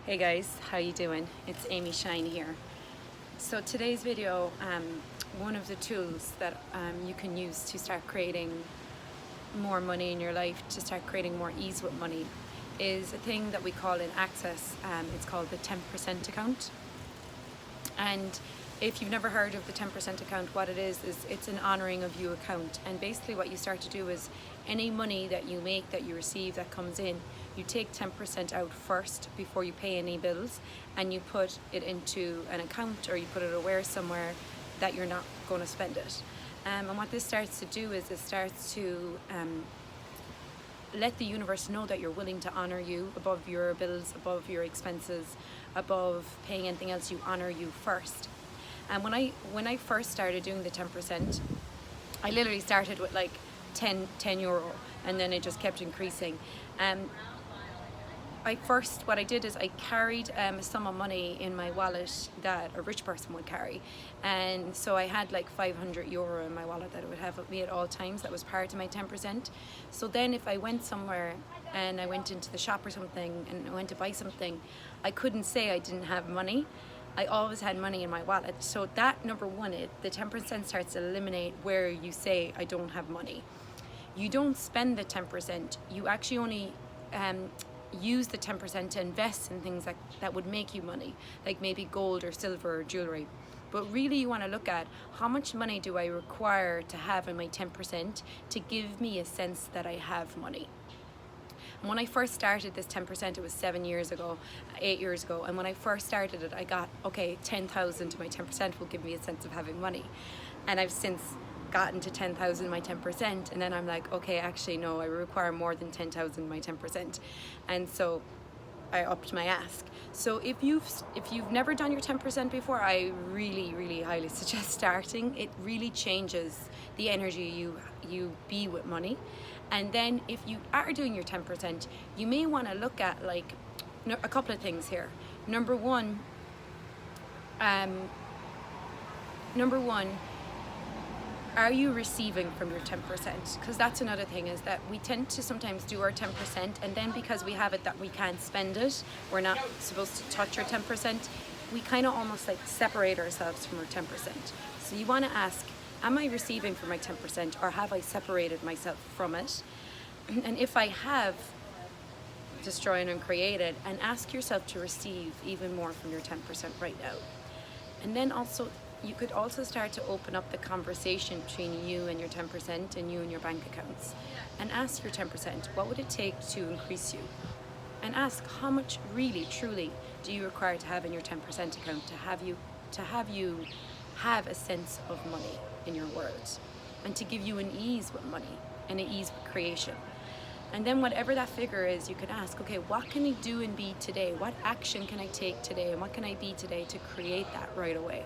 Hey guys, how you doing? It's Amy Shine here. So today's video, one of the tools that you can use to start creating more money in your life, to start creating more ease with money, is a thing that we call in Access. It's called the 10% account. And if you've never heard of the 10% account, what it is it's an honoring of you account. And basically what you start to do is any money that you make, that you receive, that comes in, you take 10% out first before you pay any bills, and you put it into an account, or you put it away somewhere that you're not going to spend it. And what this starts to do is it starts to let the universe know that you're willing to honor you above your bills, above your expenses, above paying anything else. You honor you first. And when I first started doing the 10%, I literally started with like 10 euro, and then it just kept increasing. What I did is I carried a sum of money in my wallet that a rich person would carry, and so I had like 500 euro in my wallet that it would have with me at all times. That was part of my 10%. So then if I went somewhere and I went into the shop or something and I went to buy something, I couldn't say I didn't have money. I always had money in my wallet. So that, number one, the 10% starts to eliminate where you say I don't have money. You don't spend the 10%. You actually only use the 10% to invest in things that would make you money, like maybe gold or silver or jewelry. But really you want to look at how much money do I require to have in my 10% to give me a sense that I have money. And when I first started this 10%, it was 8 years ago, and when I first started it, I got, okay, 10,000 to my 10% will give me a sense of having money. And I've since gotten to 10,000 my 10%, and then I'm like, okay, actually no, I require more than 10,000 my 10%. And so I upped my ask. So if you've never done your 10% before, I really highly suggest starting. It really changes the energy you be with money. And then if you are doing your 10%, you may want to look at like a couple of things here. Number one, are you receiving from your 10%? Because that's another thing, is that we tend to sometimes do our 10%, and then because we have it that we can't spend it, we're not supposed to touch our 10%, we kind of almost like separate ourselves from our 10%. So you want to ask, am I receiving from my 10%, or have I separated myself from it? And if I have, destroy and uncreate it, and ask yourself to receive even more from your 10% right now. And then also, you could also start to open up the conversation between you and your 10% and you and your bank accounts, and ask your 10%, what would it take to increase you? And ask, how much really, truly do you require to have in your 10% account to have you have a sense of money in your world, and to give you an ease with money and an ease with creation. And then whatever that figure is, you can ask, okay, what can I do and be today? What action can I take today, and what can I be today to create that right away?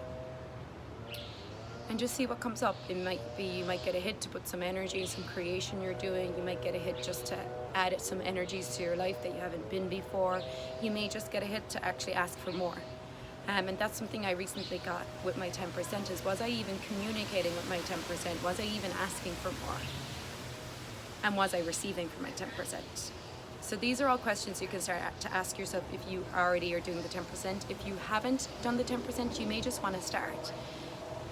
And just see what comes up. It might be, you might get a hit to put some energy, some creation you're doing. You might get a hit just to add some energies to your life that you haven't been before. You may just get a hit to actually ask for more. And that's something I recently got with my 10%, is, was I even communicating with my 10%? Was I even asking for more? And was I receiving from my 10%? So these are all questions you can start to ask yourself if you already are doing the 10%. If you haven't done the 10%, you may just want to start.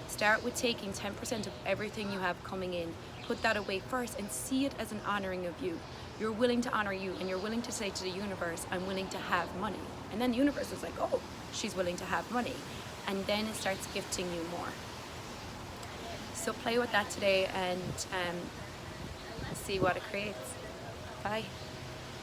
Start with taking 10% of everything you have coming in, put that away first, and see it as an honoring of you. You're willing to honor you, and you're willing to say to the universe, I'm willing to have money. And then the universe is like, oh, she's willing to have money. And then it starts gifting you more. So play with that today and see what it creates. Bye.